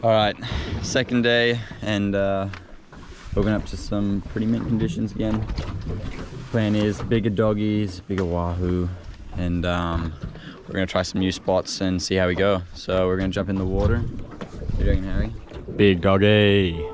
Alright, second day, and woken up to some pretty mint conditions again. Plan is bigger doggies, bigger wahoo, and we're gonna try some new spots and see how we go. So we're gonna jump in the water. What are you doing, Harry? Big doggy.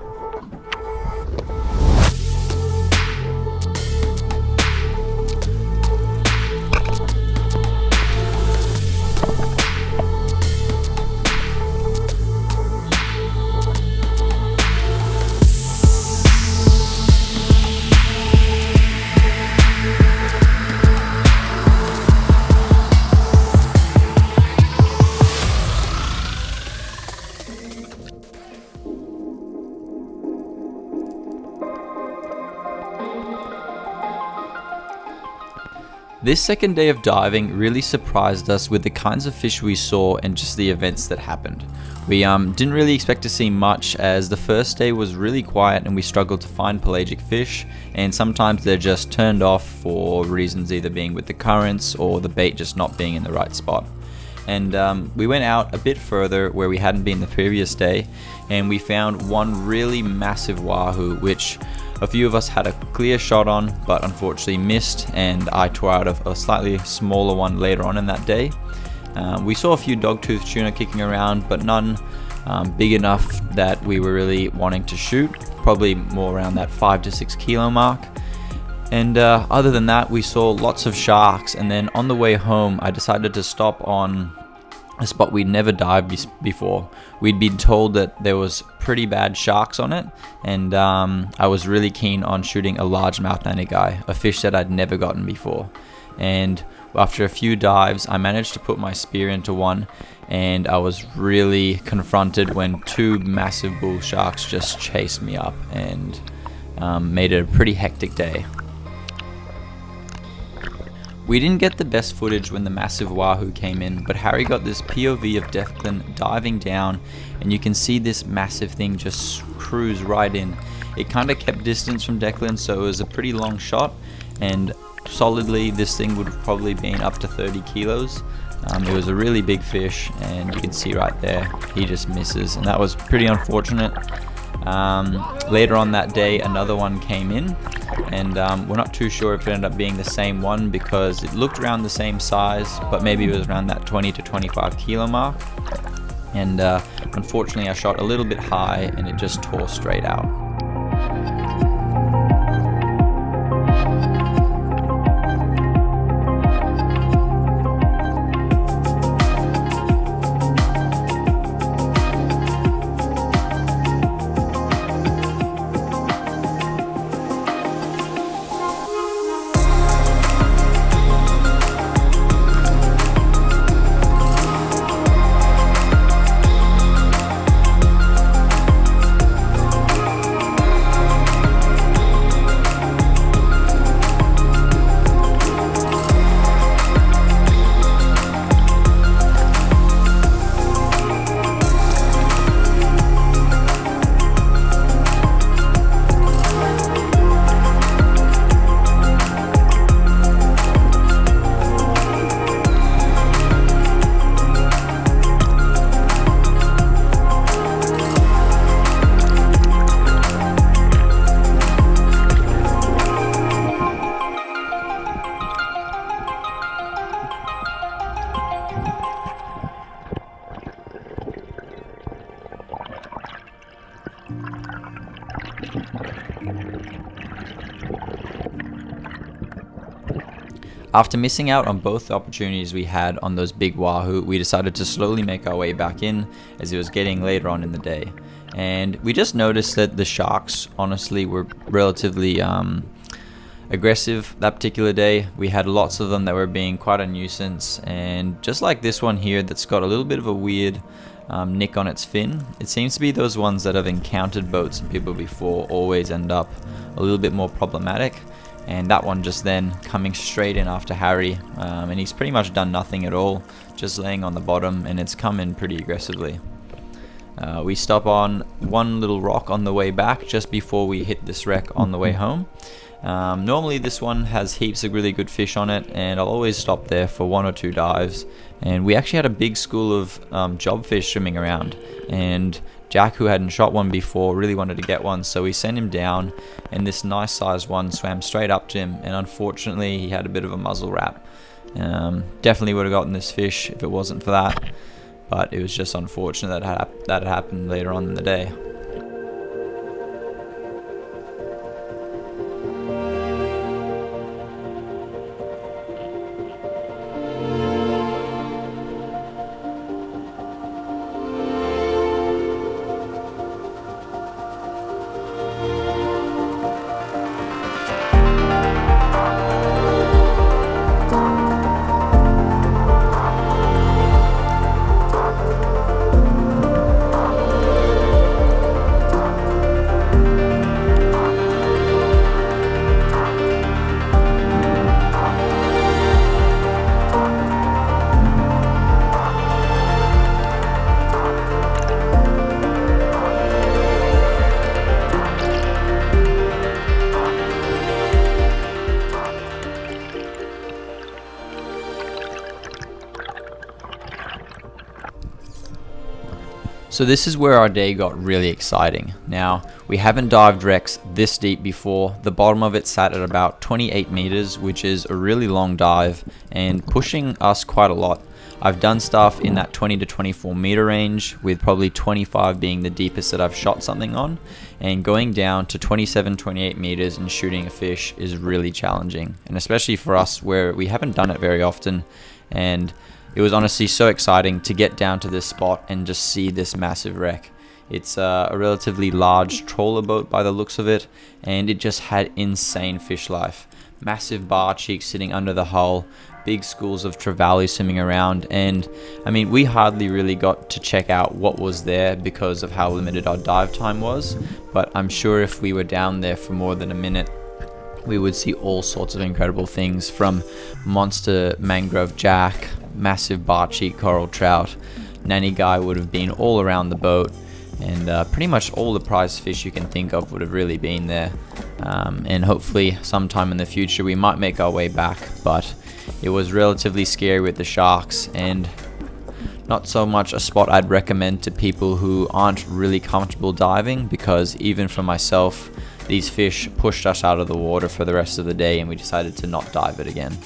This second day of diving really surprised us with the kinds of fish we saw and just the events that happened. We didn't really expect to see much, as the first day was really quiet and we struggled to find pelagic fish, and sometimes they're just turned off for reasons either being with the currents or the bait just not being in the right spot. And we went out a bit further where we hadn't been the previous day, and we found one really massive wahoo, which a few of us had a clear shot on, but unfortunately missed, and I tore out a slightly smaller one later on in that day. We saw a few dogtooth tuna kicking around, but none big enough that we were really wanting to shoot, probably more around that 5 to 6 kilo mark. And other than that, we saw lots of sharks, and then on the way home I decided to stop on a spot we'd never dived before. We'd been told that there was pretty bad sharks on it, and I was really keen on shooting a largemouth nannygai, a fish that I'd never gotten before. And after a few dives, I managed to put my spear into one, and I was really confronted when two massive bull sharks just chased me up and made it a pretty hectic day. We didn't get the best footage when the massive wahoo came in, but Harry got this POV of Declan diving down, and you can see this massive thing just cruise right in. It kind of kept distance from Declan, so it was a pretty long shot, and solidly this thing would have probably been up to 30 kilos. It was a really big fish, and you can see right there, he just misses, and that was pretty unfortunate. Later on that day, another one came in, and we're not too sure if it ended up being the same one because it looked around the same size, but maybe it was around that 20 to 25 kilo mark. And unfortunately I shot a little bit high and it just tore straight out. After missing out on both the opportunities we had on those big wahoo, we decided to slowly make our way back in as it was getting later on in the day. And we just noticed that the sharks honestly were relatively aggressive that particular day. We had lots of them that were being quite a nuisance, and just like this one here that's got a little bit of a weird nick on its fin, it seems to be those ones that have encountered boats and people before always end up a little bit more problematic. And that one just then coming straight in after Harry, and he's pretty much done nothing at all, just laying on the bottom, and it's come in pretty aggressively. We stop on one little rock on the way back just before we hit this wreck on the way home, Normally this one has heaps of really good fish on it, and I'll always stop there for 1 or 2 dives. And we actually had a big school of jobfish swimming around, and Jack, who hadn't shot one before, really wanted to get one, so we sent him down, and this nice sized one swam straight up to him, and unfortunately he had a bit of a muzzle wrap. Definitely would have gotten this fish if it wasn't for that, but it was just unfortunate that it happened later on in the day. So this is where our day got really exciting. Now, we haven't dived wrecks this deep before. The bottom of it sat at about 28 meters, which is a really long dive and pushing us quite a lot. I've done stuff in that 20 to 24 meter range, with probably 25 being the deepest that I've shot something on, and going down to 27, 28 meters and shooting a fish is really challenging, and especially for us where we haven't done it very often. And it was honestly so exciting to get down to this spot and just see this massive wreck. It's a relatively large trawler boat by the looks of it, and it just had insane fish life. Massive bar cheeks sitting under the hull, big schools of trevally swimming around, and I mean, we hardly really got to check out what was there because of how limited our dive time was, but I'm sure if we were down there for more than a minute, we would see all sorts of incredible things, from monster mangrove jack, massive bar cheek coral trout. Nanny guy would have been all around the boat, and pretty much all the prize fish you can think of would have really been there. And hopefully sometime in the future we might make our way back, but it was relatively scary with the sharks, and not so much a spot I'd recommend to people who aren't really comfortable diving, because even for myself, these fish pushed us out of the water for the rest of the day, and we decided to not dive it again.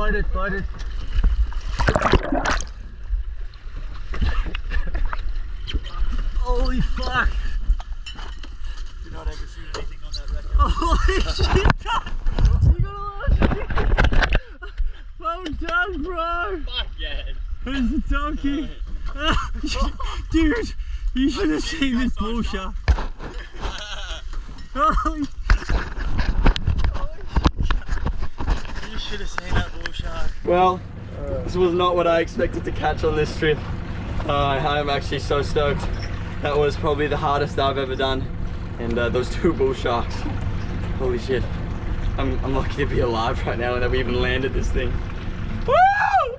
Floated. Holy fuck! Do not ever shoot anything on that record. Holy shit! You got a lot of shit! Well done, bro! Fuck yeah. Who's the donkey? Dude, you should have seen this bull shark. Holy You should have seen that bull shark. Well, this was not what I expected to catch on this trip. I am actually so stoked. That was probably the hardest I've ever done. And those 2 bull sharks. Holy shit. I'm lucky to be alive right now and that we even landed this thing. Woo!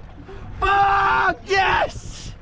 Fuck yes!